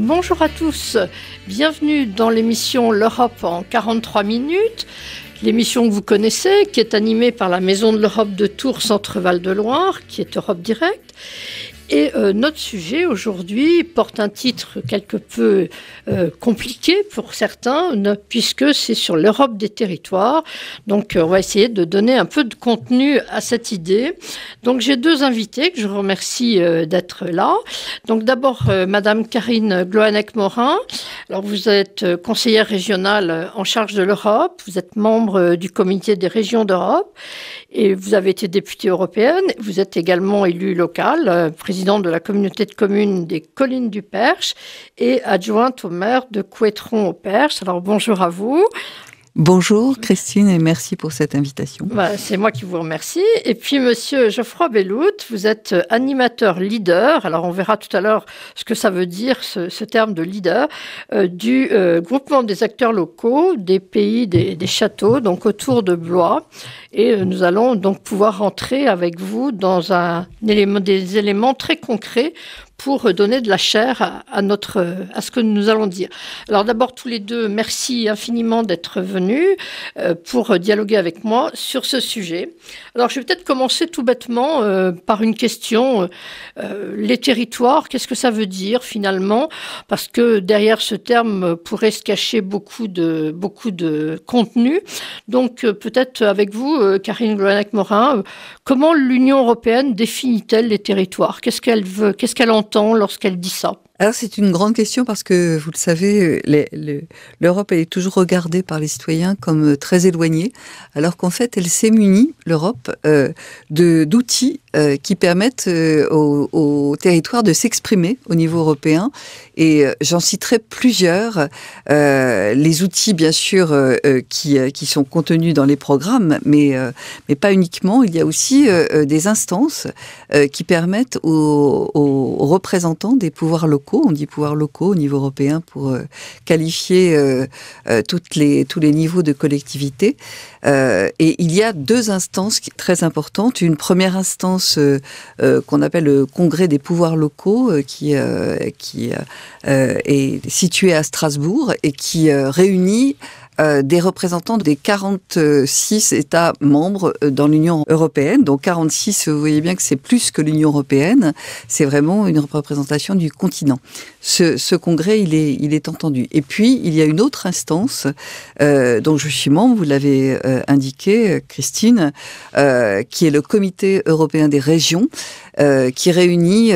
Bonjour à tous, bienvenue dans l'émission L'Europe en 43 minutes, l'émission que vous connaissez, qui est animée par la Maison de l'Europe de Tours Centre-Val de Loire, qui est Europe Direct. Et notre sujet aujourd'hui porte un titre quelque peu compliqué pour certains, puisque c'est sur l'Europe des territoires. Donc on va essayer de donner un peu de contenu à cette idée. Donc j'ai deux invités que je remercie d'être là. Donc d'abord Madame Karine Gloanec-Morin. Alors vous êtes conseillère régionale en charge de l'Europe, vous êtes membre du comité des régions d'Europe et vous avez été députée européenne. Vous êtes également élue locale, présidente de la communauté de communes des Collines du Perche et adjointe au maire de Couëtron au Perche. Alors bonjour à vous. Bonjour Christine et merci pour cette invitation. C'est moi qui vous remercie. Et puis Monsieur Geoffroy Bellout, vous êtes animateur leader, alors on verra tout à l'heure ce que ça veut dire ce terme de leader, du groupement des acteurs locaux des pays des châteaux, donc autour de Blois. Et nous allons donc pouvoir rentrer avec vous dans des éléments très concrets pour donner de la chair à ce que nous allons dire. Alors d'abord, tous les deux, merci infiniment d'être venus pour dialoguer avec moi sur ce sujet. Alors je vais peut-être commencer tout bêtement par une question. Les territoires, qu'est-ce que ça veut dire finalement? Parce que derrière ce terme pourrait se cacher beaucoup de contenu. Donc peut-être avec vous, Karine Gloanec-Morin, comment l'Union européenne définit-elle les territoires? Qu'est-ce qu'elle veut? Qu'est-ce qu'elle entend lorsqu'elle dit ça? Alors c'est une grande question parce que, vous le savez, l'Europe elle est toujours regardée par les citoyens comme très éloignée, alors qu'en fait elle s'est munie, l'Europe, d'outils qui permettent aux territoires de s'exprimer au niveau européen. Et j'en citerai plusieurs. Les outils, bien sûr, qui sont contenus dans les programmes, mais pas uniquement. Il y a aussi des instances qui permettent aux représentants des pouvoirs locaux, on dit pouvoirs locaux au niveau européen pour qualifier tous les niveaux de collectivité. Et il y a deux instances très importantes. Une première instance qu'on appelle le Congrès des pouvoirs locaux qui est situé à Strasbourg et qui réunit des représentants des 46 États membres dans l'Union européenne. Donc 46, vous voyez bien que c'est plus que l'Union européenne. C'est vraiment une représentation du continent. Ce congrès, il est entendu. Et puis, il y a une autre instance dont je suis membre, vous l'avez indiqué, Christine, qui est le Comité européen des régions, qui réunit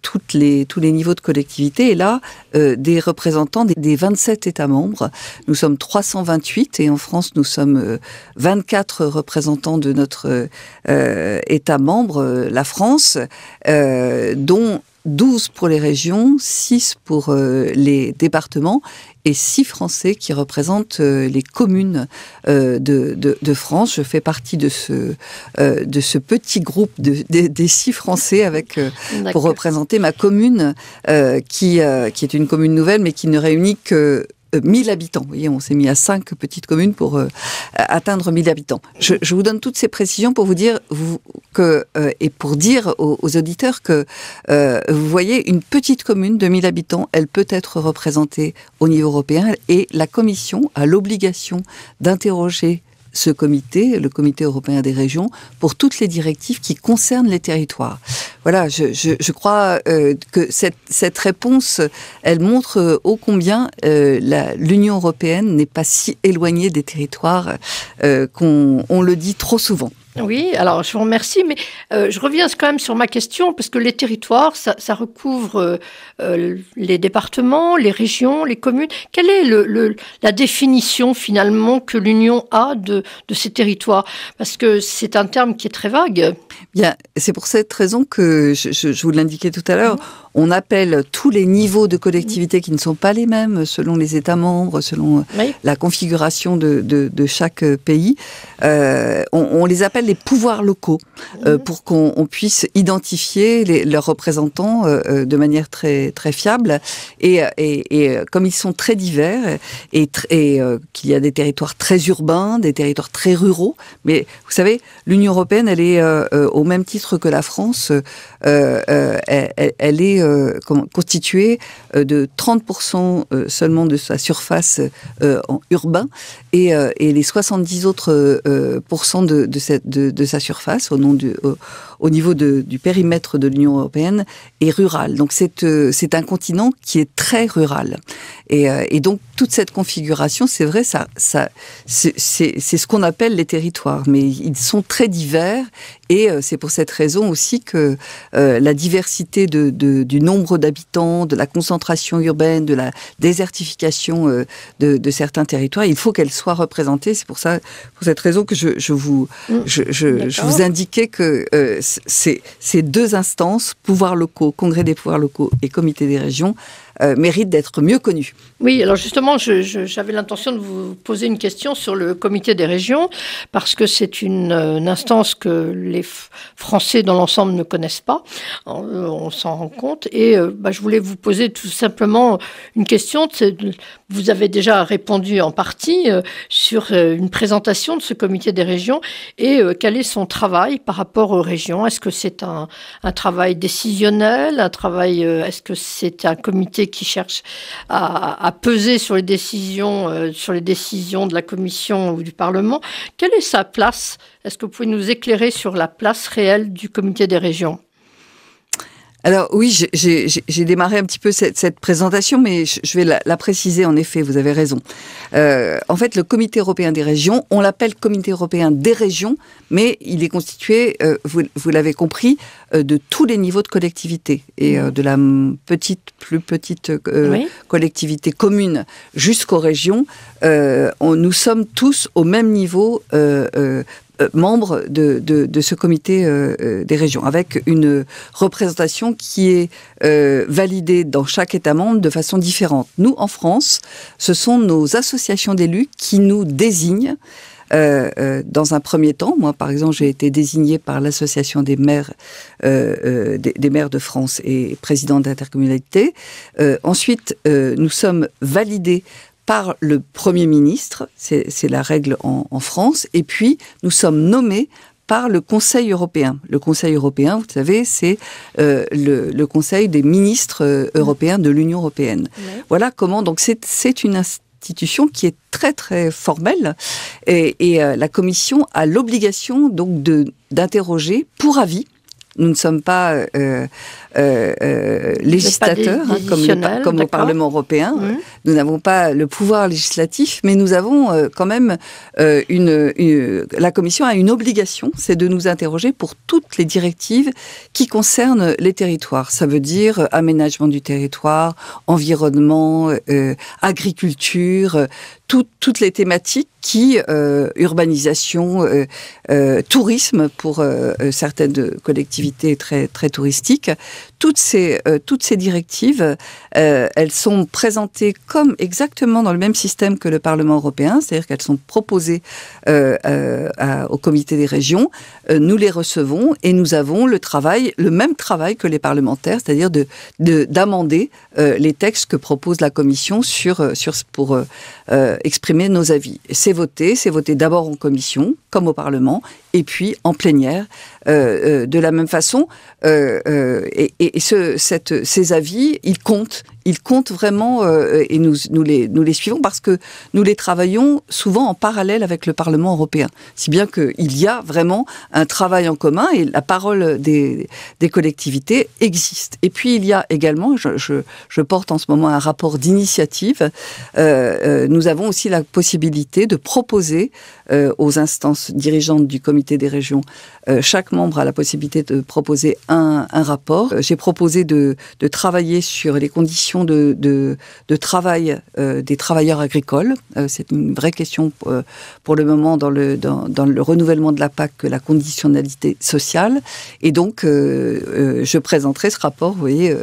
tous les niveaux de collectivité. Et là, des représentants des 27 États membres. Nous sommes 328 et en France, nous sommes 24 représentants de notre État membre, la France, dont 12 pour les régions, 6 pour les départements et 6 Français qui représentent les communes de France. Je fais partie de ce petit groupe des 6 Français pour représenter ma commune qui est une commune nouvelle mais qui ne réunit que 1000 habitants. Vous voyez, on s'est mis à 5 petites communes pour atteindre 1000 habitants. Je vous donne toutes ces précisions pour vous dire et pour dire aux auditeurs que vous voyez, une petite commune de 1000 habitants, elle peut être représentée au niveau européen et la Commission a l'obligation d'interroger ce comité, le Comité européen des régions, pour toutes les directives qui concernent les territoires. Voilà, je crois que cette réponse, elle montre ô combien l'Union européenne n'est pas si éloignée des territoires qu'on le dit trop souvent. Oui, alors je vous remercie, mais je reviens quand même sur ma question, parce que les territoires, ça recouvre les départements, les régions, les communes. Quelle est la définition finalement que l'Union a de ces territoires? Parce que c'est un terme qui est très vague. Bien, c'est pour cette raison que je vous l'indiquais tout à l'heure. On appelle tous les niveaux de collectivité qui ne sont pas les mêmes selon les États membres, selon la configuration de chaque pays. On les appelle les pouvoirs locaux pour qu'on puisse identifier leurs représentants de manière très très fiable. Et comme ils sont très divers et qu'il y a des territoires très urbains, des territoires très ruraux, mais vous savez, l'Union européenne, elle est au même titre que la France, elle est constitué de 30% seulement de sa surface en urbain et les 70 autres pourcents de sa surface au niveau du périmètre de l'Union européenne est rural. Donc c'est un continent qui est très rural. Et donc toute cette configuration, c'est vrai, c'est ce qu'on appelle les territoires, mais ils sont très divers. Et c'est pour cette raison aussi que la diversité du nombre d'habitants, de la concentration urbaine, de la désertification de certains territoires, il faut qu'elle soit représentée. C'est pour cette raison que je vous indiquais que ces deux instances, pouvoirs locaux, congrès des pouvoirs locaux et comité des régions, méritent d'être mieux connus. Oui, alors justement, j'avais l'intention de vous poser une question sur le comité des régions, parce que c'est une instance que les Français dans l'ensemble ne connaissent pas, on s'en rend compte, et je voulais vous poser tout simplement une question. Vous avez déjà répondu en partie sur une présentation de ce comité des régions, et quel est son travail par rapport aux régions? Est-ce que c'est un travail décisionnel, est-ce que c'est un comité qui cherche à peser sur les décisions de la Commission ou du Parlement? Quelle est sa place? Est-ce que vous pouvez nous éclairer sur la place réelle du comité des régions? Alors oui, j'ai démarré un petit peu cette présentation, mais je vais la préciser. En effet, vous avez raison. En fait, le Comité européen des régions, on l'appelle Comité européen des régions, mais il est constitué, vous l'avez compris, de tous les niveaux de collectivité, et de la plus petite collectivité commune jusqu'aux régions. Nous sommes tous au même niveau membres de ce comité des régions, avec une représentation qui est validée dans chaque État membre de façon différente. Nous, en France, ce sont nos associations d'élus qui nous désignent. Dans un premier temps, moi, par exemple, j'ai été désignée par l'association des maires des maires de France et président d'intercommunalité. Ensuite, nous sommes validés par le Premier ministre, c'est la règle en France, et puis nous sommes nommés par le Conseil européen. Le Conseil européen, vous savez, c'est le Conseil des ministres européens de l'Union européenne. Ouais. Voilà comment, donc c'est une institution qui est très très formelle, et la Commission a l'obligation donc d'interroger pour avis. Nous ne sommes pas législateurs, comme au Parlement européen. Mmh. Nous n'avons pas le pouvoir législatif, mais nous avons quand même la Commission a une obligation, c'est de nous interroger pour toutes les directives qui concernent les territoires. Ça veut dire aménagement du territoire, environnement, agriculture, toutes les thématiques qui, urbanisation, tourisme pour certaines collectivités très, très touristiques, toutes ces directives, elles sont présentées comme exactement dans le même système que le Parlement européen, c'est-à-dire qu'elles sont proposées au comité des régions, nous les recevons et nous avons le même travail que les parlementaires, c'est-à-dire d'amender les textes que propose la Commission pour exprimer nos avis. C'est voté d'abord en commission, comme au Parlement, et puis en plénière. De la même façon, ces avis, ils comptent vraiment, et nous les suivons parce que nous les travaillons souvent en parallèle avec le Parlement européen. Si bien qu'il y a vraiment un travail en commun et la parole des collectivités existe. Et puis il y a également, je porte en ce moment un rapport d'initiative, nous avons aussi la possibilité de proposer aux instances dirigeantes du comité des régions, chaque membre a la possibilité de proposer un rapport. J'ai proposé de travailler sur les conditions de travail des travailleurs agricoles. C'est une vraie question pour le moment dans le renouvellement de la PAC, la conditionnalité sociale. Et donc, je présenterai ce rapport, vous voyez,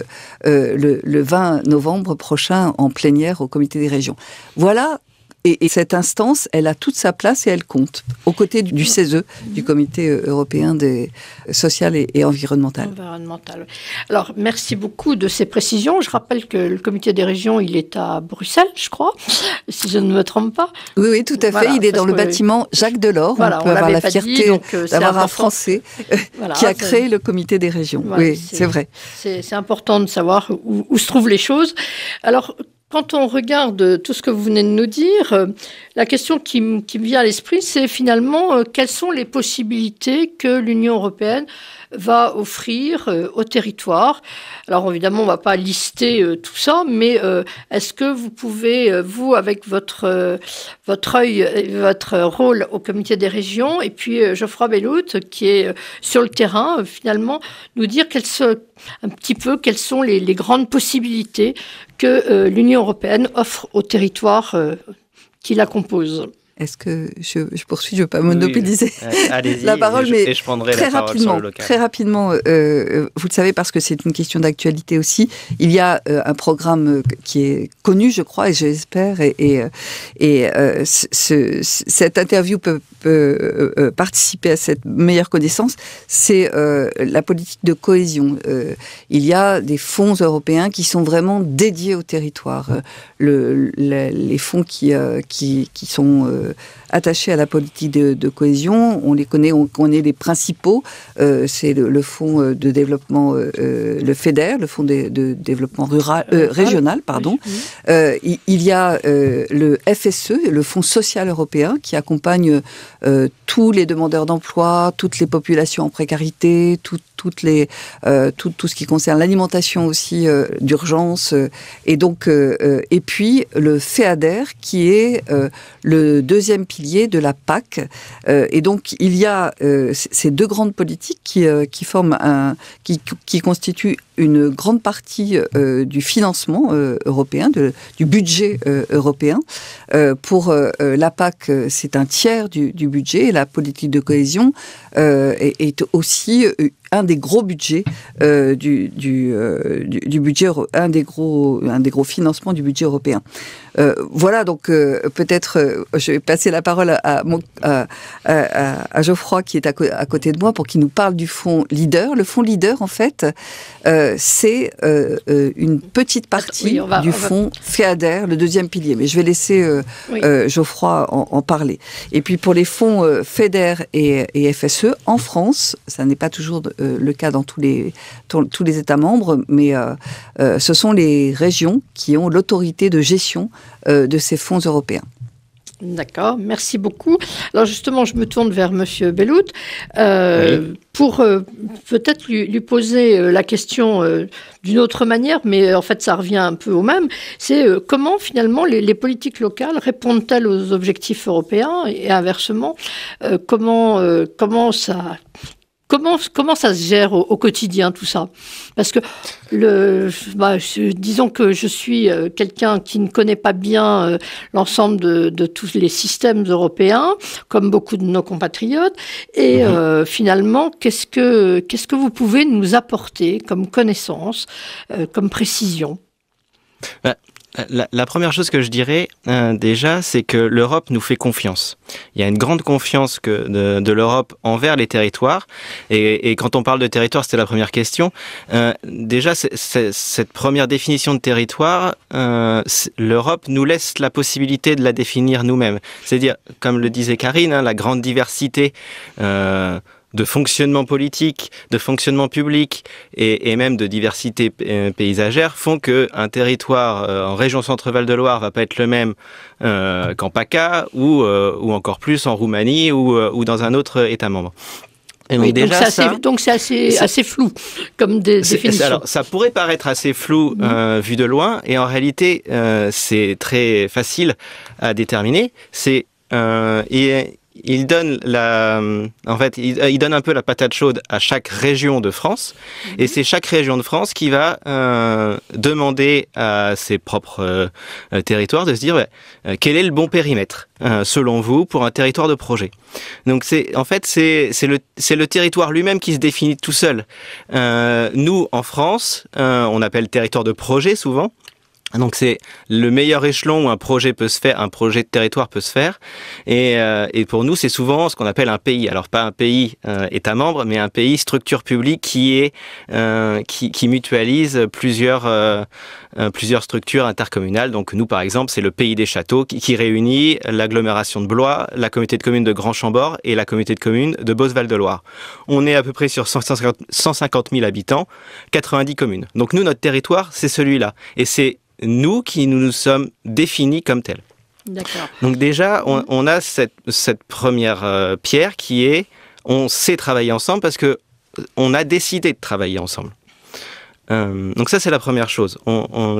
le 20 novembre prochain en plénière au comité des régions. Voilà Et cette instance, elle a toute sa place et elle compte, aux côtés du CESE, du Comité européen social et environnemental. Alors, merci beaucoup de ces précisions. Je rappelle que le Comité des régions, il est à Bruxelles, je crois, si je ne me trompe pas. Oui, tout à fait. Il est dans le bâtiment Jacques Delors. Voilà, on peut avoir la fierté d'avoir un Français qui a créé le Comité des régions. Voilà, oui, c'est vrai. C'est important de savoir où se trouvent les choses. Alors, quand on regarde tout ce que vous venez de nous dire, la question qui me vient à l'esprit, c'est finalement quelles sont les possibilités que l'Union européenne va offrir au territoire. Alors évidemment, on ne va pas lister tout ça, mais est-ce que vous pouvez, vous, avec votre œil et votre rôle au Comité des régions, et puis Geoffroy Bellout, qui est sur le terrain, finalement, nous dire un petit peu quelles sont les grandes possibilités que l'Union européenne offre au territoire qui la compose. Est-ce que je poursuis, je ne veux pas monopoliser la parole, mais je prendrai la parole sur le local. Très rapidement, vous le savez parce que c'est une question d'actualité aussi, il y a un programme qui est connu, je crois, et j'espère, et cette interview peut participer à cette meilleure connaissance, c'est la politique de cohésion. Il y a des fonds européens qui sont vraiment dédiés au territoire. Les fonds qui sont attachés à la politique de cohésion, on les connaît, on connaît les principaux. C'est le fonds de développement, le FEDER, le fonds de développement régional, pardon. Il y a le FSE, le Fonds social européen, qui accompagne tous les demandeurs d'emploi, toutes les populations en précarité, tout ce qui concerne l'alimentation aussi d'urgence, et puis le FEADER qui est le deuxième pilier de la PAC, et donc il y a ces deux grandes politiques qui forment qui constituent une grande partie du financement européen, du budget européen. Pour la PAC, c'est un tiers du budget, et la politique de cohésion est aussi un des gros budgets du budget, un des gros financements du budget européen. Voilà, donc peut-être je vais passer la parole à Geoffroy qui est à côté de moi pour qu'il nous parle du fonds Leader. Le fonds Leader, en fait, c'est une petite partie du fonds FEADER, le deuxième pilier. Mais je vais laisser Geoffroy en parler. Et puis pour les fonds FEDER et FSE, en France, ça n'est pas toujours le cas dans tous les États membres, mais ce sont les régions qui ont l'autorité de gestion de ces fonds européens. D'accord, merci beaucoup. Alors justement, je me tourne vers Monsieur Bellout pour peut-être lui poser la question d'une autre manière, mais en fait ça revient un peu au même. C'est comment finalement les politiques locales répondent-elles aux objectifs européens, et inversement, comment ça se gère au quotidien, tout ça? Parce que, disons que je suis quelqu'un qui ne connaît pas bien l'ensemble de tous les systèmes européens, comme beaucoup de nos compatriotes. Et finalement, qu'est-ce que vous pouvez nous apporter comme connaissance, comme précision? La première chose que je dirais déjà, c'est que l'Europe nous fait confiance. Il y a une grande confiance de l'Europe envers les territoires. Et quand on parle de territoire, c'était la première question. Déjà, cette première définition de territoire, l'Europe nous laisse la possibilité de la définir nous-mêmes. C'est-à-dire, comme le disait Karine, la grande diversité de fonctionnement politique, de fonctionnement public et même de diversité paysagère font qu'un territoire en région Centre-Val de Loire va pas être le même qu'en PACA ou encore plus en Roumanie ou dans un autre État membre. Donc c'est assez flou comme définition. Alors ça pourrait paraître assez flou vu de loin, et en réalité c'est très facile à déterminer. Il donne il donne un peu la patate chaude à chaque région de France, et c'est chaque région de France qui va demander à ses propres territoires de se dire quel est le bon périmètre selon vous pour un territoire de projet. Donc c'est le territoire lui-même qui se définit tout seul. Nous en France, on appelle territoire de projet souvent. Donc c'est le meilleur échelon où un projet peut se faire, un projet de territoire peut se faire. Et pour nous, c'est souvent ce qu'on appelle un pays. Alors pas un pays État membre, mais un pays structure publique qui mutualise plusieurs structures intercommunales. Donc nous, par exemple, c'est le Pays des Châteaux qui réunit l'agglomération de Blois, la communauté de communes de Grand-Chambord et la communauté de communes de Beauce-Val-de-Loire. On est à peu près sur 150 000 habitants, 90 communes. Donc nous, notre territoire, c'est celui-là. Et c'est nous qui nous sommes définis comme tels. D'accord. Donc déjà, on a cette première pierre qui est, on sait travailler ensemble parce que on a décidé de travailler ensemble. Donc ça, c'est la première chose.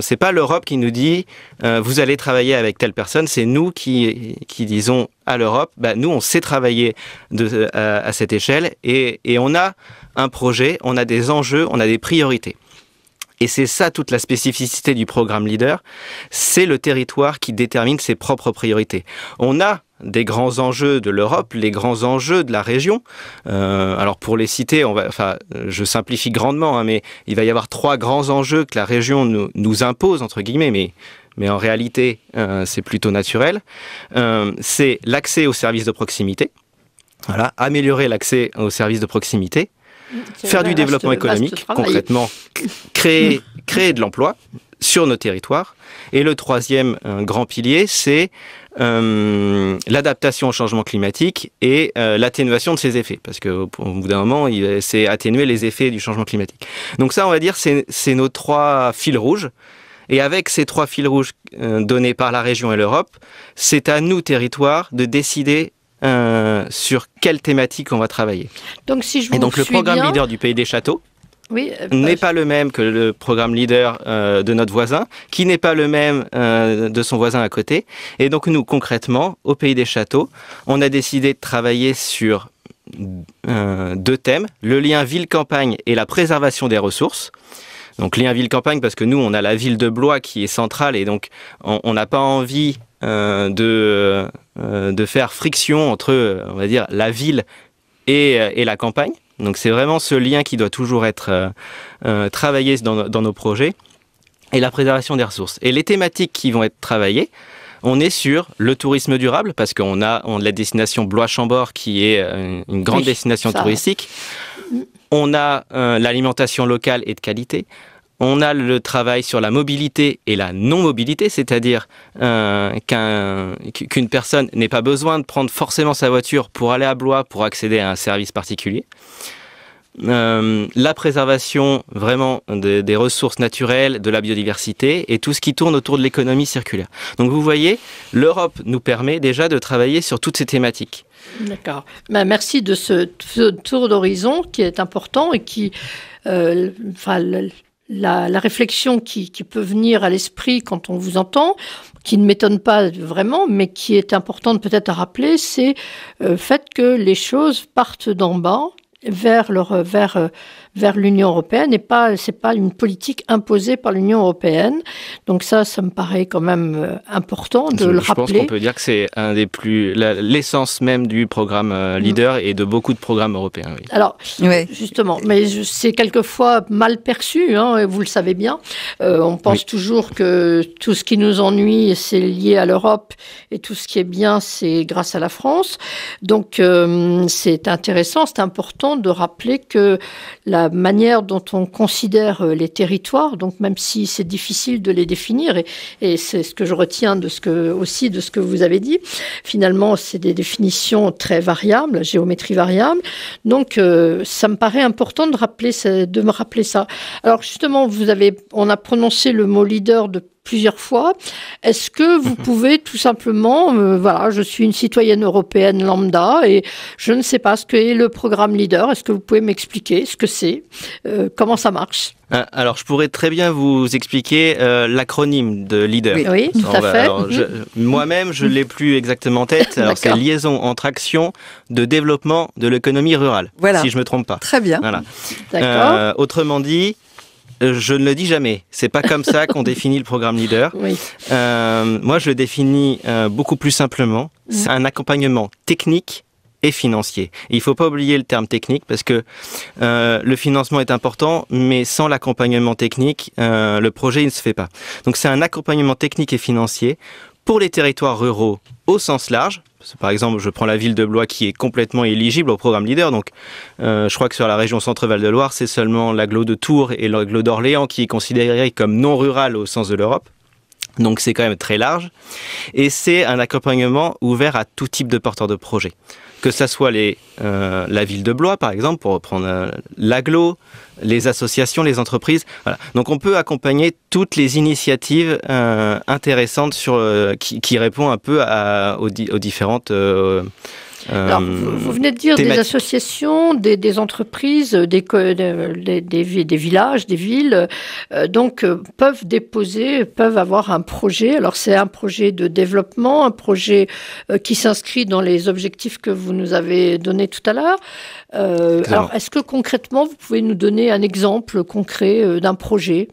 C'est pas l'Europe qui nous dit vous allez travailler avec telle personne, c'est nous qui disons à l'Europe, nous on sait travailler à cette échelle et on a un projet, on a des enjeux, on a des priorités. Et c'est ça toute la spécificité du programme Leader, c'est le territoire qui détermine ses propres priorités. On a des grands enjeux de l'Europe, les grands enjeux de la région. Alors pour les citer, je simplifie grandement, mais il va y avoir 3 grands enjeux que la région nous impose, entre guillemets, mais en réalité, c'est plutôt naturel. C'est l'accès aux services de proximité, voilà, améliorer l'accès aux services de proximité, faire du développement économique, concrètement, créer de l'emploi sur nos territoires. Et le troisième grand pilier, c'est l'adaptation au changement climatique et l'atténuation de ses effets. Parce qu'au bout d'un moment, c'est atténuer les effets du changement climatique. Donc ça, on va dire, c'est nos 3 fils rouges. Et avec ces 3 fils rouges donnés par la région et l'Europe, c'est à nous, territoires, de décider sur quelle thématique on va travailler. Donc, si je vous et donc le programme bien... Leader du Pays des Châteaux n'est pas le même que le programme Leader de notre voisin, qui n'est pas le même de son voisin à côté. Et donc nous, concrètement, au Pays des Châteaux, on a décidé de travailler sur 2 thèmes, le lien ville-campagne et la préservation des ressources. Donc lien ville-campagne parce que nous, on a la ville de Blois qui est centrale et donc on n'a pas envie de faire friction entre, on va dire, la ville et la campagne. Donc c'est vraiment ce lien qui doit toujours être travaillé dans nos projets et la préservation des ressources. Et les thématiques qui vont être travaillées, on est sur le tourisme durable parce qu'on a la destination Blois-Chambord qui est une grande destination touristique. On a l'alimentation locale et de qualité. On a le travail sur la mobilité et la non-mobilité, c'est-à-dire qu'une personne n'ait pas besoin de prendre forcément sa voiture pour aller à Blois pour accéder à un service particulier. La préservation vraiment des ressources naturelles, de la biodiversité et tout ce qui tourne autour de l'économie circulaire. Donc vous voyez, l'Europe nous permet déjà de travailler sur toutes ces thématiques. D'accord. Merci de ce tour d'horizon qui est important et qui... La réflexion qui peut venir à l'esprit quand on vous entend, qui ne m'étonne pas vraiment, mais qui est importante peut-être à rappeler, c'est le fait que les choses partent d'en bas vers l'Union européenne et c'est pas une politique imposée par l'Union européenne. Donc ça me paraît quand même important de le rappeler. Je pense qu'on peut dire que c'est l'essence même du programme Leader et de beaucoup de programmes européens. Oui. Alors, justement, mais c'est quelquefois mal perçu, et vous le savez bien. On pense toujours que tout ce qui nous ennuie, c'est lié à l'Europe et tout ce qui est bien, c'est grâce à la France. Donc, c'est intéressant, c'est important de rappeler que la manière dont on considère les territoires, donc même si c'est difficile de les définir, et c'est ce que je retiens de ce que vous avez dit, finalement c'est des définitions très variables, géométrie variable, donc ça me paraît important de me rappeler ça. Alors justement, on a prononcé le mot leader de plusieurs fois. Est-ce que vous pouvez tout simplement, je suis une citoyenne européenne lambda et je ne sais pas ce qu'est le programme Leader. Est-ce que vous pouvez m'expliquer ce que c'est, comment ça marche ? Alors, je pourrais très bien vous expliquer l'acronyme de Leader. Oui, tout à fait. Alors, moi-même, je ne l'ai plus exactement en tête. Alors, c'est liaison entre actions de développement de l'économie rurale, si je ne me trompe pas. Très bien. Voilà. D'accord. Autrement dit, je ne le dis jamais. C'est pas comme ça qu'on définit le programme Leader. Oui. Moi, je le définis beaucoup plus simplement. C'est un accompagnement technique et financier. Et il ne faut pas oublier le terme technique parce que le financement est important, mais sans l'accompagnement technique, le projet il ne se fait pas. Donc c'est un accompagnement technique et financier pour les territoires ruraux au sens large. Par exemple, je prends la ville de Blois qui est complètement éligible au programme Leader. Donc, je crois que sur la région Centre-Val de Loire, c'est seulement l'agglo de Tours et l'agglo d'Orléans qui est considéré comme non rural au sens de l'Europe. Donc, c'est quand même très large. Et c'est un accompagnement ouvert à tout type de porteurs de projets. Que ça soit la ville de Blois, par exemple, pour reprendre l'agglo, les associations, les entreprises. Voilà. Donc, on peut accompagner toutes les initiatives intéressantes qui répondent un peu aux différentes alors, vous venez de dire thématiques. Des associations, des entreprises, des villages, des villes, peuvent avoir un projet. Alors, c'est un projet de développement, un projet qui s'inscrit dans les objectifs que vous nous avez donnés tout à l'heure. Alors, est-ce que concrètement, vous pouvez nous donner un exemple concret d'un projet ?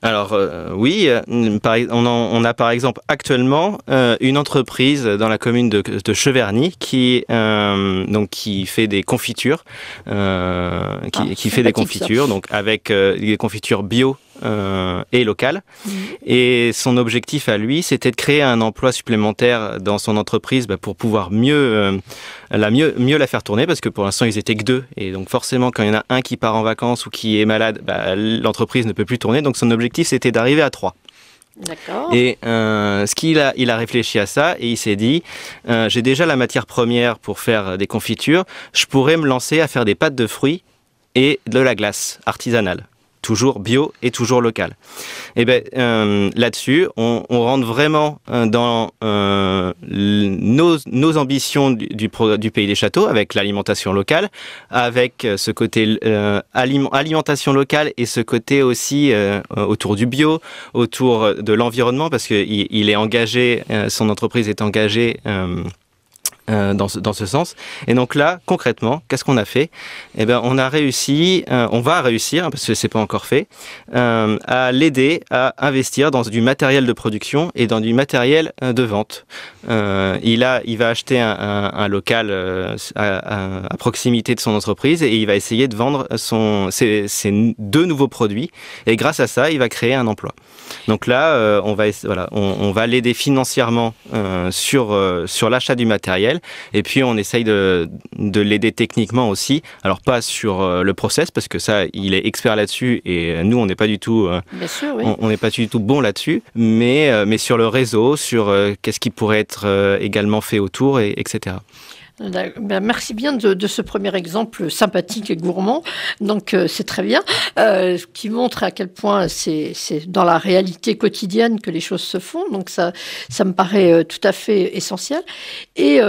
Alors oui, on a par exemple actuellement une entreprise dans la commune de Cheverny qui fait des confitures, qui fait des confitures, donc avec des confitures bio et locales. Et son objectif à lui, c'était de créer un emploi supplémentaire dans son entreprise pour pouvoir mieux la faire tourner, parce que pour l'instant ils étaient que 2, et donc forcément quand il y en a un qui part en vacances ou qui est malade, l'entreprise ne peut plus tourner. Donc son objectif c'était d'arriver à 3. D'accord. Et il a réfléchi à ça et il s'est dit j'ai déjà la matière première pour faire des confitures, je pourrais me lancer à faire des pâtes de fruits et de la glace artisanale, toujours bio et toujours local. Et là-dessus, on rentre vraiment dans nos ambitions du Pays des Châteaux, avec l'alimentation locale, avec ce côté alimentation locale et ce côté aussi autour du bio, autour de l'environnement, parce que il est engagé, son entreprise est engagée dans ce sens. Et donc là, concrètement, qu'est-ce qu'on a fait ? On a réussi, on va réussir, parce que c'est pas encore fait, à l'aider à investir dans du matériel de production et dans du matériel de vente. Il va acheter un local à proximité de son entreprise et il va essayer de vendre ses 2 nouveaux produits. Et grâce à ça, il va créer un emploi. Donc là, on va l'aider financièrement sur l'achat du matériel, et puis on essaye de l'aider techniquement aussi. Alors pas sur le process, parce que ça, il est expert là-dessus, et nous, on n'est pas du tout, bien sûr, oui. on n'est pas du tout bon là-dessus, mais sur le réseau, sur qu'est-ce qui pourrait être également fait autour, etc. Merci bien de ce premier exemple sympathique et gourmand. Donc c'est très bien, qui montre à quel point c'est dans la réalité quotidienne que les choses se font. Donc ça me paraît tout à fait essentiel. Et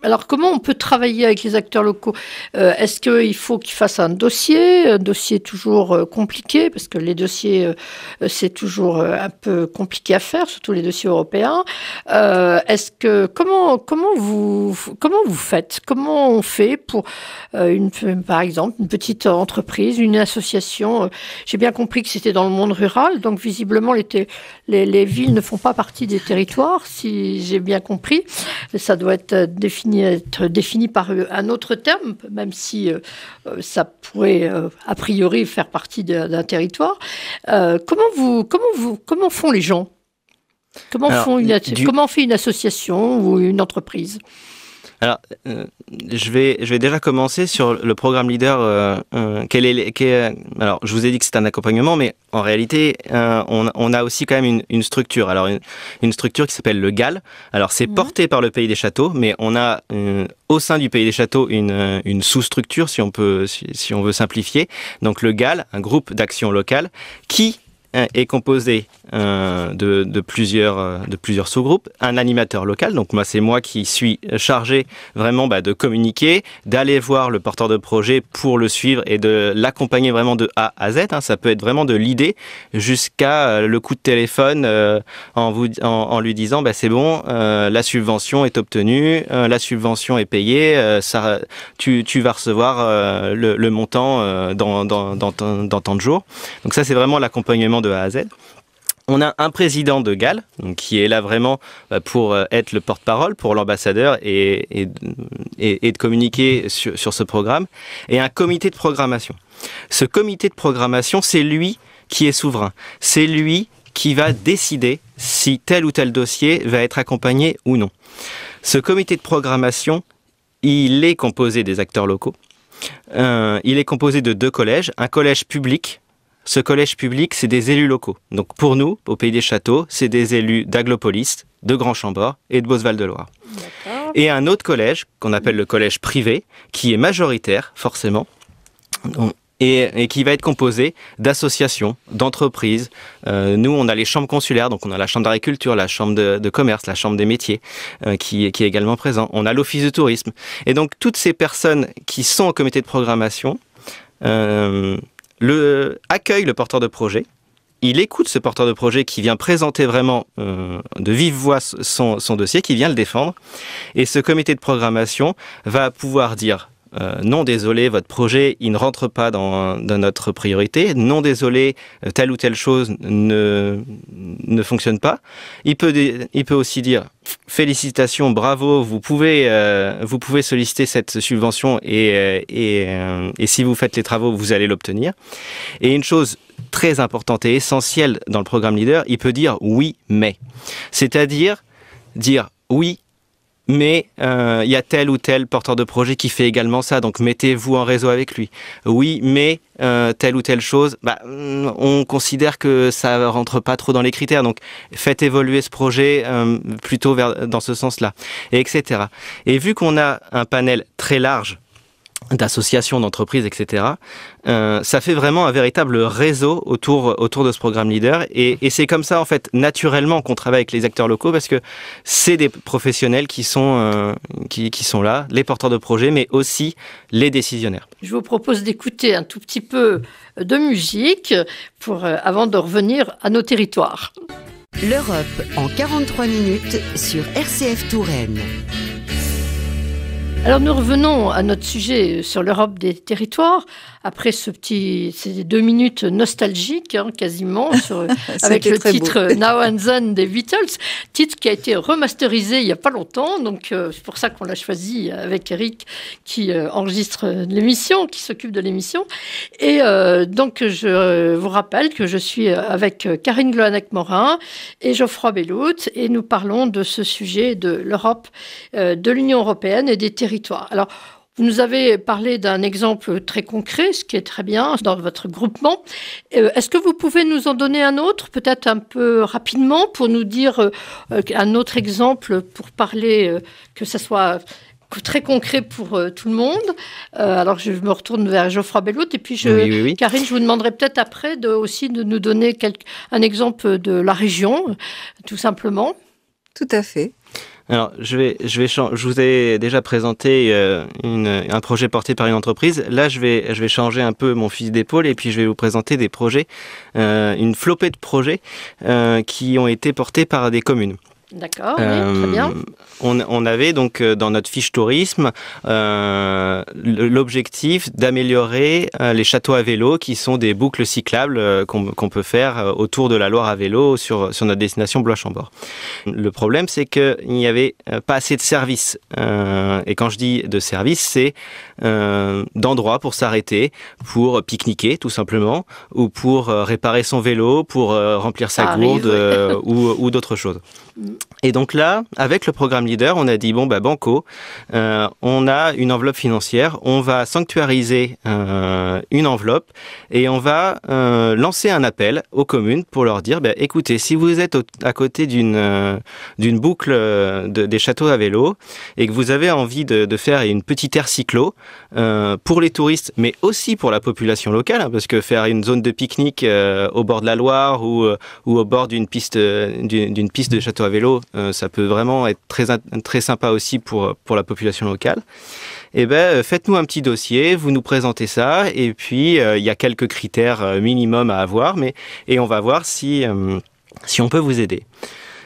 alors, comment on peut travailler avec les acteurs locaux ? Est-ce qu'il faut qu'ils fassent un dossier toujours compliqué, parce que les dossiers, c'est toujours un peu compliqué à faire, surtout les dossiers européens. Comment vous faites ? Comment on fait pour, par exemple, une petite entreprise, une association ? J'ai bien compris que c'était dans le monde rural, donc visiblement, les villes ne font pas partie des territoires, si j'ai bien compris. Ça doit être défini par un autre terme, même si ça pourrait a priori faire partie d'un territoire. Comment font les gens ? Comment fait une association ou une entreprise ? Alors, je vais déjà commencer sur le programme Leader. Alors, je vous ai dit que c'est un accompagnement, mais en réalité, on a aussi quand même une structure. Alors, une structure qui s'appelle le GAL. Alors, c'est porté par le Pays des Châteaux, mais on a au sein du Pays des Châteaux une sous-structure, si on veut simplifier. Donc, le GAL, un groupe d'action locale, qui est composé de plusieurs sous-groupes, un animateur local, donc c'est moi qui suis chargé vraiment de communiquer, d'aller voir le porteur de projet pour le suivre et de l'accompagner vraiment de A à Z. Ça peut être vraiment de l'idée jusqu'à le coup de téléphone en lui disant c'est bon, la subvention est obtenue, la subvention est payée, tu vas recevoir le montant dans tant de jours. Donc ça, c'est vraiment l'accompagnement de A à Z. On a un président de Galles, donc, qui est là vraiment pour être le porte-parole, pour l'ambassadeur et de communiquer sur ce programme, et un comité de programmation. Ce comité de programmation, c'est lui qui est souverain. C'est lui qui va décider si tel ou tel dossier va être accompagné ou non. Ce comité de programmation, il est composé des acteurs locaux. Il est composé de 2 collèges, un collège public. Ce collège public, c'est des élus locaux. Donc pour nous, au Pays des Châteaux, c'est des élus d'Aglopolis, de Grand-Chambord et de Beauce-Val-de-Loire. D'accord. Et un autre collège, qu'on appelle le collège privé, qui est majoritaire, forcément, et qui va être composé d'associations, d'entreprises. Nous, on a les chambres consulaires, donc on a la chambre d'agriculture, la chambre de commerce, la chambre des métiers, qui est également présent. On a l'office de tourisme. Et donc, toutes ces personnes qui sont au comité de programmation accueille le porteur de projet, il écoute ce porteur de projet qui vient présenter vraiment de vive voix son dossier, qui vient le défendre, et ce comité de programmation va pouvoir dire non désolé, votre projet il ne rentre pas dans notre priorité, non désolé, telle ou telle chose ne fonctionne pas. Il peut aussi dire félicitations, bravo, vous pouvez solliciter cette subvention et si vous faites les travaux, vous allez l'obtenir. Et une chose très importante et essentielle dans le programme Leader, il peut dire oui, mais. C'est-à-dire dire oui, mais il y a tel ou tel porteur de projet qui fait également ça, donc mettez-vous en réseau avec lui. Oui, mais telle ou telle chose, on considère que ça ne rentre pas trop dans les critères, donc faites évoluer ce projet plutôt dans ce sens-là, et etc. Et vu qu'on a un panel très large d'associations, d'entreprises, etc., ça fait vraiment un véritable réseau autour de ce programme Leader. Et c'est comme ça, en fait, naturellement qu'on travaille avec les acteurs locaux, parce que c'est des professionnels qui sont là, les porteurs de projets, mais aussi les décisionnaires. Je vous propose d'écouter un tout petit peu de musique avant de revenir à nos territoires. L'Europe en 43 minutes sur RCF Touraine. Alors nous revenons à notre sujet sur l'Europe des territoires, après ces 2 minutes nostalgiques, quasiment, avec le titre « Now and Then » des Beatles, titre qui a été remasterisé il n'y a pas longtemps, donc c'est pour ça qu'on l'a choisi avec Eric qui enregistre l'émission, qui s'occupe de l'émission. Et donc je vous rappelle que je suis avec Karine Gloanec-Morin et Geoffroy Bellout, et nous parlons de ce sujet de l'Europe, de l'Union européenne et des territoires. Alors, vous nous avez parlé d'un exemple très concret, ce qui est très bien, dans votre groupement. Est-ce que vous pouvez nous en donner un autre, peut-être un peu rapidement, pour nous dire un autre exemple, pour parler, que ça soit très concret pour tout le monde. Alors, je me retourne vers Geoffroy Bellout, et puis oui. Karine, je vous demanderai peut-être après aussi de nous donner un exemple de la région, tout simplement. Tout à fait. Alors, je vous ai déjà présenté un projet porté par une entreprise. Là, je vais changer un peu mon fusil d'épaule et puis je vais vous présenter des projets, une flopée de projets qui ont été portés par des communes. D'accord, oui, très bien. On avait donc dans notre fiche tourisme l'objectif d'améliorer les châteaux à vélo, qui sont des boucles cyclables qu'on peut faire autour de la Loire à vélo sur notre destination Blois-Chambord. Le problème, c'est qu'il n'y avait pas assez de services. Et quand je dis de services, c'est d'endroits pour s'arrêter, pour pique-niquer tout simplement, ou pour réparer son vélo, pour remplir sa gourde ou d'autres choses. Et donc là, avec le programme Leader, on a dit, banco, on a une enveloppe financière, on va sanctuariser une enveloppe et on va lancer un appel aux communes pour leur dire, écoutez, si vous êtes à côté d'une boucle des châteaux à vélo et que vous avez envie de faire une petite aire cyclo pour les touristes, mais aussi pour la population locale, parce que faire une zone de pique-nique au bord de la Loire ou au bord d'une piste de château à vélo, ça peut vraiment être très sympa aussi pour la population locale. Eh faites-nous un petit dossier, vous nous présentez ça, et puis il y a quelques critères minimum à avoir, et on va voir si on peut vous aider.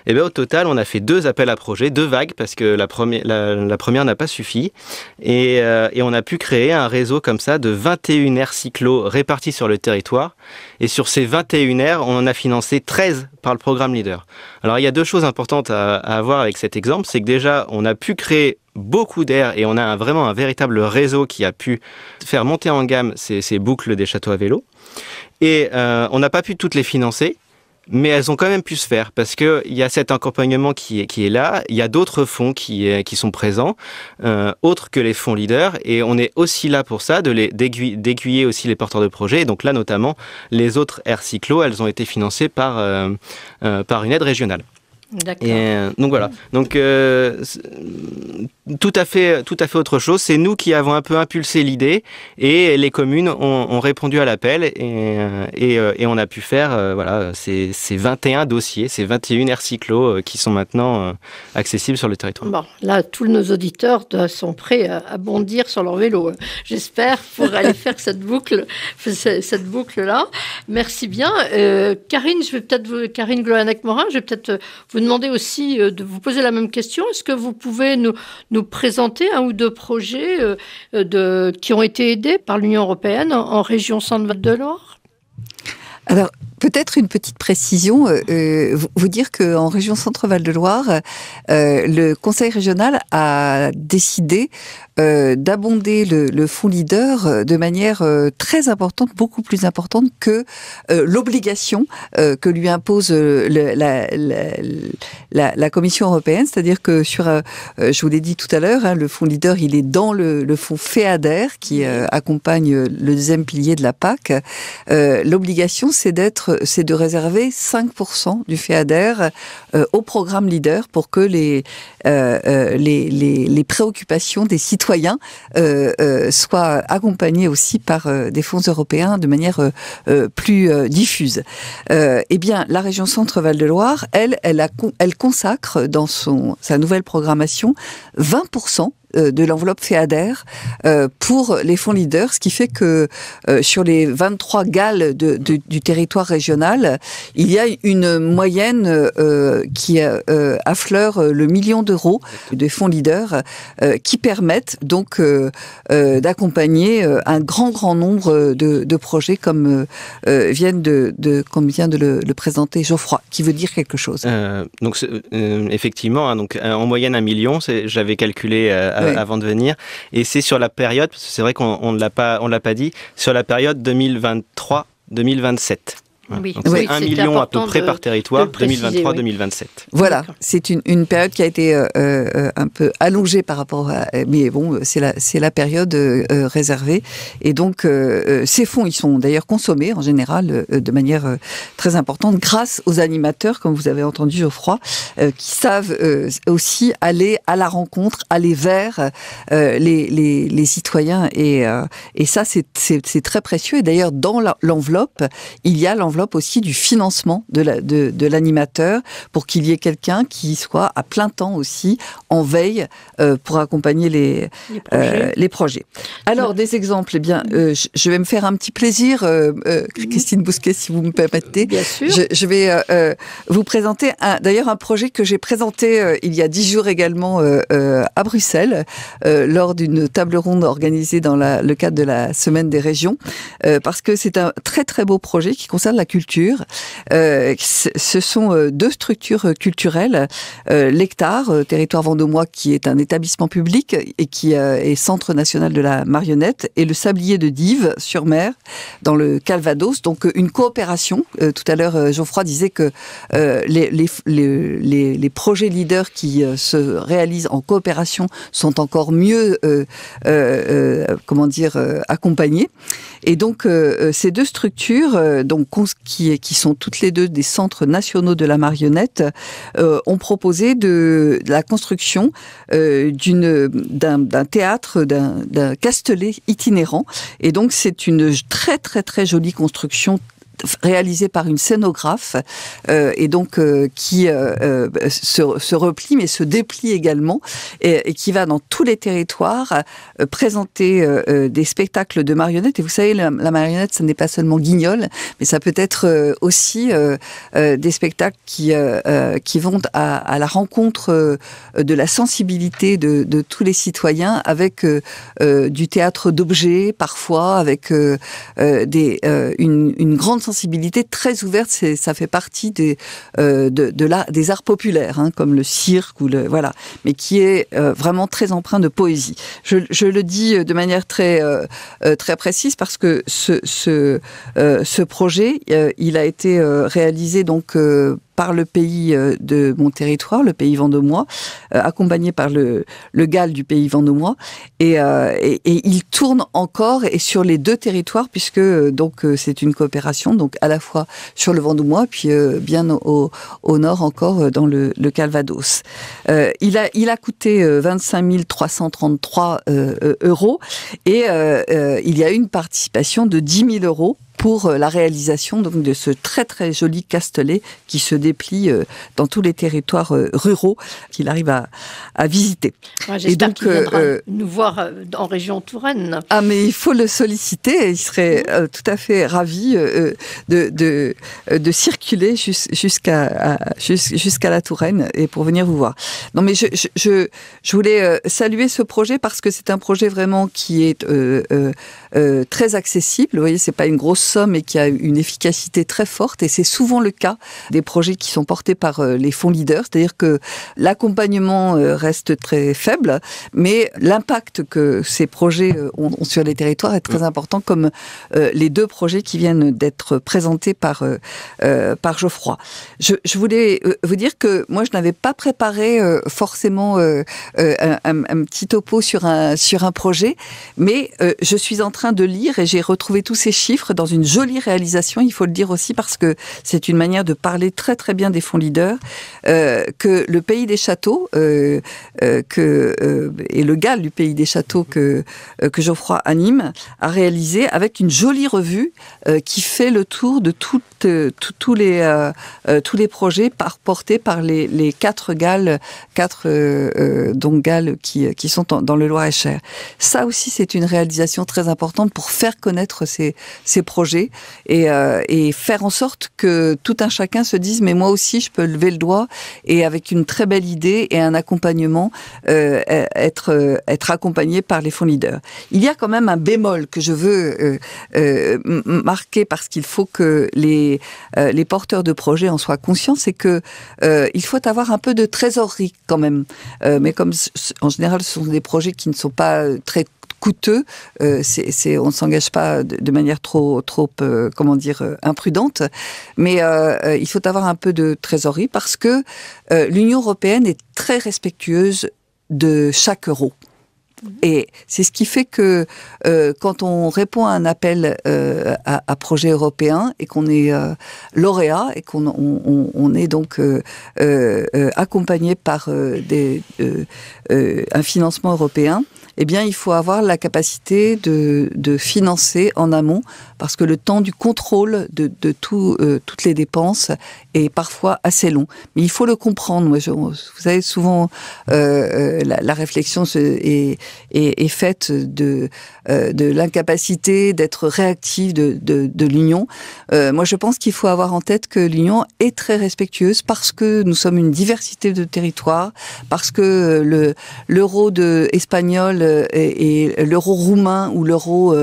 Et bien au total, on a fait 2 appels à projets, 2 vagues, parce que la première n'a pas suffi. Et on a pu créer un réseau comme ça de 21 aires cyclo réparties sur le territoire. Et sur ces 21 aires, on en a financé 13 par le programme Leader. Alors il y a 2 choses importantes à avoir avec cet exemple, c'est que déjà, on a pu créer beaucoup d'aires et on a vraiment un véritable réseau qui a pu faire monter en gamme ces boucles des châteaux à vélo. Et on n'a pas pu toutes les financer, mais elles ont quand même pu se faire parce qu'il y a cet accompagnement qui est là. Il y a d'autres fonds qui sont présents, autres que les fonds leaders. Et on est aussi là pour ça, d'aiguiller aussi les porteurs de projets. Et donc là, notamment, les autres aires cyclo, elles ont été financées par une aide régionale. D'accord. Et donc voilà. Donc tout à fait autre chose. C'est nous qui avons un peu impulsé l'idée et les communes ont répondu à l'appel et on a pu faire ces 21 dossiers, ces 21 aires cyclo qui sont maintenant accessibles sur le territoire. Bon, là, tous nos auditeurs sont prêts à bondir sur leur vélo, j'espère, pour aller faire cette boucle-là. Merci bien. Karine Gloanec-Morin, je vais peut-être vous demander aussi de vous poser la même question. Est-ce que vous pouvez nous présenter 1 ou 2 projets qui ont été aidés par l'Union européenne en région Centre-Val de Loire ? Alors, peut-être une petite précision, vous dire qu'en région Centre-Val de Loire, le Conseil régional a décidé d'abonder le fonds Leader de manière très importante, beaucoup plus importante que l'obligation que lui impose la Commission européenne. C'est-à-dire que je vous l'ai dit tout à l'heure, le fonds Leader, il est dans le fonds FEADER qui accompagne le 2e pilier de la PAC. L'obligation, c'est de réserver 5% du FEADER au programme Leader pour que les préoccupations des citoyens soient accompagnées aussi par des fonds européens de manière plus diffuse. Eh bien, la région Centre-Val de Loire, elle consacre dans sa nouvelle programmation 20% de l'enveloppe FEADER pour les fonds Leader, ce qui fait que sur les 23 GAL du territoire régional, il y a une moyenne qui affleure le 1 million d'euros de fonds Leader qui permettent donc d'accompagner un grand nombre de projets comme vient de le présenter Geoffroy, qui veut dire quelque chose. Donc effectivement, donc en moyenne 1 million, j'avais calculé avant de venir, et c'est sur la période, parce que c'est vrai qu'on ne l'a pas dit, sur la période 2023-2027. Oui. Donc c'est 1 million à peu près par territoire, 2023-2027. Voilà, c'est une période qui a été un peu allongée par rapport à... Mais bon, c'est la période réservée. Et donc, ces fonds, ils sont d'ailleurs consommés en général de manière très importante grâce aux animateurs, comme vous avez entendu Geoffroy, qui savent aussi aller à la rencontre, aller vers les citoyens. Et ça, c'est très précieux. Et d'ailleurs, dans l'enveloppe, il y a l'enveloppe aussi du financement de l'animateur pour qu'il y ait quelqu'un qui soit à plein temps aussi en veille pour accompagner les projets. Alors, des exemples, eh bien, je vais me faire un petit plaisir, Christine Bousquet, si vous me permettez. Bien sûr. Je vais vous présenter d'ailleurs un projet que j'ai présenté il y a 10 jours également à Bruxelles lors d'une table ronde organisée dans le cadre de la Semaine des régions parce que c'est un très très beau projet qui concerne la culture. Ce sont 2 structures culturelles. L'Hectare, territoire vendômois, qui est un établissement public et qui est centre national de la marionnette, et le Sablier de Dives sur mer, dans le Calvados. Donc une coopération. Tout à l'heure, Geoffroy disait que les projets leaders qui se réalisent en coopération sont encore mieux accompagnés. Et donc ces 2 structures qui sont toutes les 2 des centres nationaux de la marionnette ont proposé de la construction d'un théâtre, d'un castelet itinérant. Et donc c'est une très très très jolie construction réalisé par une scénographe et donc qui se replie mais se déplie également et qui va dans tous les territoires présenter des spectacles de marionnettes. Et vous savez, la marionnette, ce n'est pas seulement Guignol, mais ça peut être aussi des spectacles qui vont à la rencontre de la sensibilité de tous les citoyens avec du théâtre d'objets parfois, avec une grande sensibilité très ouverte. Ça fait partie des arts populaires, hein, comme le cirque ou voilà, mais qui est vraiment très empreint de poésie. Je le dis de manière très précise parce que ce projet, il a été réalisé donc par le pays de mon territoire, le pays vendômois, accompagné par le GAL du pays vendômois, et il tourne encore et sur les deux territoires puisque donc c'est une coopération donc à la fois sur le vendômois puis bien au nord encore dans le Calvados. Il a coûté 25 333 euros et il y a eu une participation de 10 000 euros pour la réalisation donc de ce très très joli castelet qui se déplie dans tous les territoires ruraux qu'il arrive à visiter. Ouais, j'espère qu'il viendra nous voir en région Touraine. Ah mais il faut le solliciter, il serait tout à fait ravi de circuler jusqu'à la Touraine et pour venir vous voir. Non mais je voulais saluer ce projet parce que c'est un projet vraiment qui est très accessible. Vous voyez, c'est pas une grosse somme et qui a une efficacité très forte et c'est souvent le cas des projets qui sont portés par les fonds leaders, c'est-à-dire que l'accompagnement reste très faible, mais l'impact que ces projets ont sur les territoires est très important, comme les deux projets qui viennent d'être présentés par Geoffroy. Je voulais vous dire que moi je n'avais pas préparé forcément un petit topo sur un projet, mais je suis en train de lire et j'ai retrouvé tous ces chiffres dans une jolie réalisation, il faut le dire aussi parce que c'est une manière de parler très très bien des fonds leaders, que le Pays des Châteaux et le GAL du Pays des Châteaux que Geoffroy anime a réalisé avec une jolie revue qui fait le tour de tous les projets portés par les 4 GAL, donc GAL qui sont dans le Loir-et-Cher. Ça aussi c'est une réalisation très importante pour faire connaître ces projets et faire en sorte que tout un chacun se dise mais moi aussi je peux lever le doigt et avec une très belle idée et un accompagnement être accompagné par les fonds leaders. Il y a quand même un bémol que je veux marquer parce qu'il faut que les porteurs de projets en soient conscients, c'est que il faut avoir un peu de trésorerie quand même. Mais comme en général ce sont des projets qui ne sont pas très coûteux, on ne s'engage pas de manière trop imprudente, mais il faut avoir un peu de trésorerie parce que l'Union européenne est très respectueuse de chaque euro. Et c'est ce qui fait que quand on répond à un appel à projet européen et qu'on est lauréat et qu'on est donc accompagné par un financement européen, eh bien, il faut avoir la capacité de financer en amont, parce que le temps du contrôle de toutes les dépenses est parfois assez long. Mais il faut le comprendre. Moi, vous savez, souvent, la réflexion est faite de l'incapacité d'être réactive de l'Union. Moi, je pense qu'il faut avoir en tête que l'Union est très respectueuse parce que nous sommes une diversité de territoires, parce que l'euro espagnol et l'euro roumain ou l'euro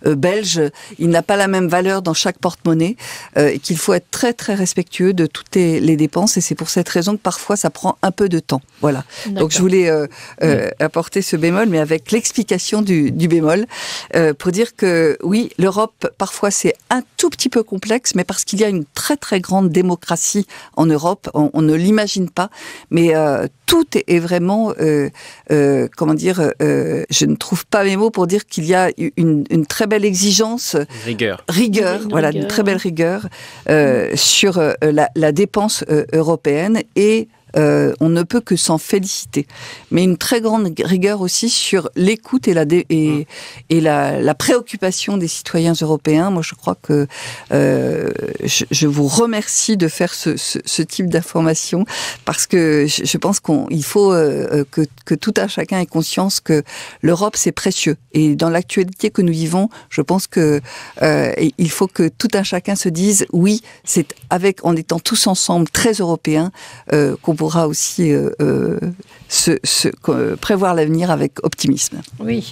belge, il n'a pas la même valeur dans chaque porte-monnaie, et qu'il faut être très très respectueux de toutes les dépenses, et c'est pour cette raison que parfois ça prend un peu de temps. Voilà. D'accord. Donc je voulais apporter ce bémol, mais avec l'explication du bémol, pour dire que oui, l'Europe parfois c'est un tout petit peu complexe, mais parce qu'il y a une très très grande démocratie en Europe, on ne l'imagine pas, mais tout est vraiment, comment dire, je ne trouve pas mes mots pour dire qu'il y a une très belle exigence. Rigueur, voilà, une très belle rigueur sur la dépense européenne et on ne peut que s'en féliciter. Mais une très grande rigueur aussi sur l'écoute et la préoccupation des citoyens européens. Moi, je crois que je vous remercie de faire ce type d'information, parce que je pense qu'il faut que tout un chacun ait conscience que l'Europe, c'est précieux. Et dans l'actualité que nous vivons, je pense que il faut que tout un chacun se dise oui, c'est en étant tous ensemble très européens qu'on pourra aussi prévoir l'avenir avec optimisme. Oui,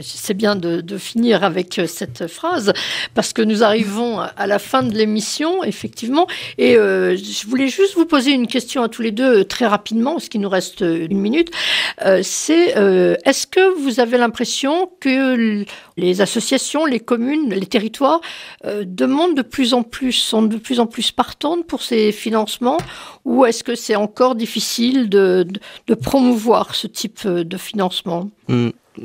c'est bien de finir avec cette phrase, parce que nous arrivons à la fin de l'émission, effectivement, et je voulais juste vous poser une question à tous les deux très rapidement, parce qu'il nous reste 1 minute. Est-ce que vous avez l'impression que les associations, les communes, les territoires sont de plus en plus partantes pour ces financements, ou est-ce que c'est encore difficile de promouvoir ce type de financement?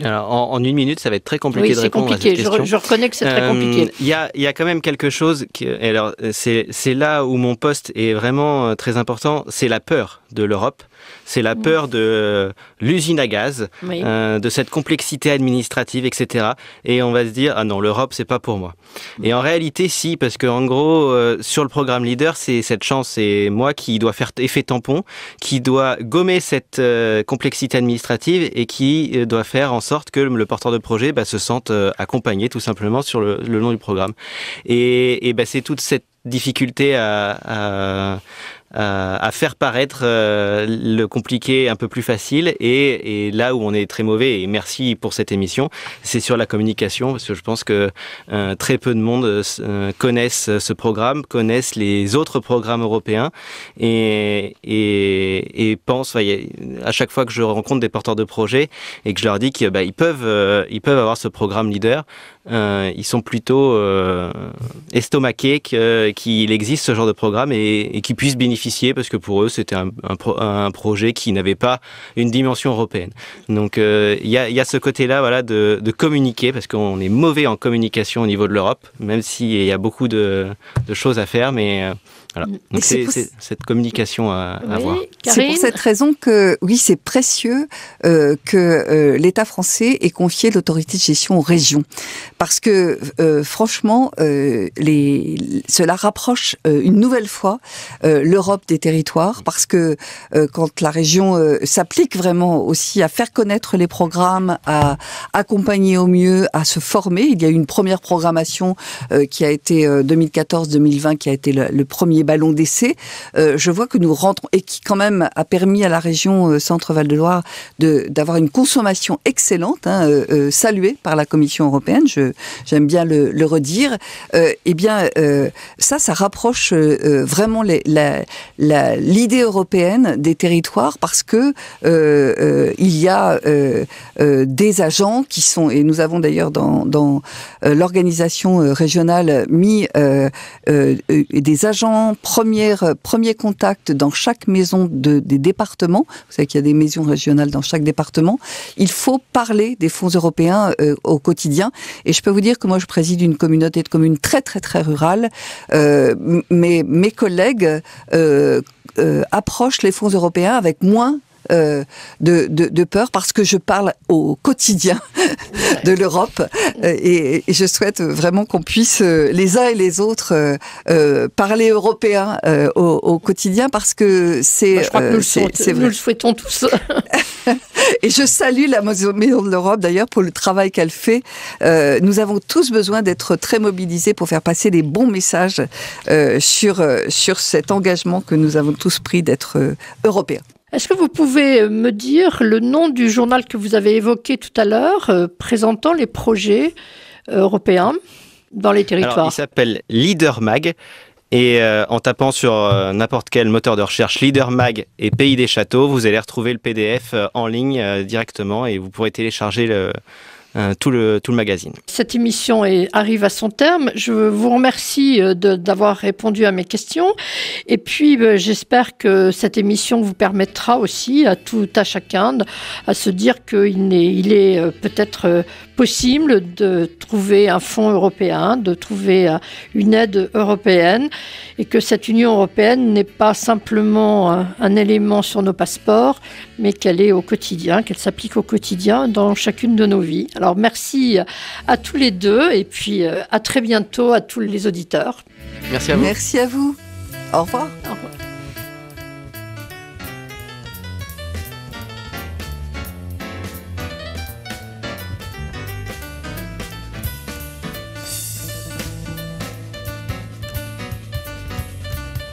Alors, en 1 minute, ça va être très compliqué de répondre à cette question. Je reconnais que c'est très compliqué. Il y a quand même quelque chose alors c'est là où mon poste est vraiment très important, c'est la peur de l'Europe. C'est la peur de l'usine à gaz, de cette complexité administrative, etc. Et on va se dire, ah non, l'Europe, c'est pas pour moi. Et en réalité, si, parce que en gros, sur le programme Leader, c'est cette chance, c'est moi qui dois faire effet tampon, qui doit gommer cette complexité administrative et qui doit faire en sorte que le porteur de projet se sente accompagné tout simplement sur le long du programme. Et c'est toute cette difficulté à faire paraître le compliqué un peu plus facile, et là où on est très mauvais, et merci pour cette émission, c'est sur la communication, parce que je pense que très peu de monde connaissent ce programme, connaissent les autres programmes européens, et pensent, à chaque fois que je rencontre des porteurs de projets et que je leur dis qu'ils peuvent avoir ce programme Leader, ils sont plutôt estomaqués qu'il existe ce genre de programme et qu'ils puissent bénéficier, parce que pour eux c'était un projet qui n'avait pas une dimension européenne. Donc il y a ce côté-là, de communiquer, parce qu'on est mauvais en communication au niveau de l'Europe, même s'il y a beaucoup de choses à faire, mais voilà. Donc c'est cette communication à avoir. C'est pour cette raison que, oui, c'est précieux que l'État français ait confié l'autorité de gestion aux régions. Parce que, franchement, cela rapproche une nouvelle fois l'Europe des territoires, parce que quand la région s'applique vraiment aussi à faire connaître les programmes, à accompagner au mieux, à se former, il y a eu une première programmation qui a été 2014-2020, qui a été le premier ballon d'essai. Je vois que nous rentrons, et qui quand même a permis à la région Centre-Val de Loire d'avoir une consommation excellente, saluée par la Commission européenne, j'aime bien le redire. Ça rapproche vraiment l'idée européenne des territoires, parce que il y a des agents qui sont, et nous avons d'ailleurs dans l'organisation régionale mis des agents premier contact dans chaque maison des départements. Vous savez qu'il y a des maisons régionales dans chaque département. Il faut parler des fonds européens au quotidien. Et je peux vous dire que moi, je préside une communauté de communes très, très, très rurale. Mes collègues approchent les fonds européens avec moins de peur, parce que je parle au quotidien de l'Europe, et je souhaite vraiment qu'on puisse les uns et les autres parler européen au quotidien, parce que c'est... je crois que nous le souhaitons tous. Et je salue la Maison de l'Europe d'ailleurs pour le travail qu'elle fait. Nous avons tous besoin d'être très mobilisés pour faire passer des bons messages sur cet engagement que nous avons tous pris d'être européens. Est-ce que vous pouvez me dire le nom du journal que vous avez évoqué tout à l'heure, présentant les projets européens dans les territoires? Alors, il s'appelle Leader Mag. Et en tapant sur n'importe quel moteur de recherche Leader Mag et Pays des Châteaux, vous allez retrouver le PDF en ligne directement, et vous pourrez télécharger tout le magazine. Cette émission arrive à son terme. Je vous remercie d'avoir répondu à mes questions. Et puis, j'espère que cette émission vous permettra aussi à tout à chacun à se dire qu'il est peut-être possible de trouver un fonds européen, de trouver une aide européenne et que cette Union européenne n'est pas simplement un élément sur nos passeports, mais qu'elle est au quotidien, qu'elle s'applique au quotidien dans chacune de nos vies. Alors merci à tous les deux et puis à très bientôt à tous les auditeurs. Merci à vous. Merci à vous. Au revoir.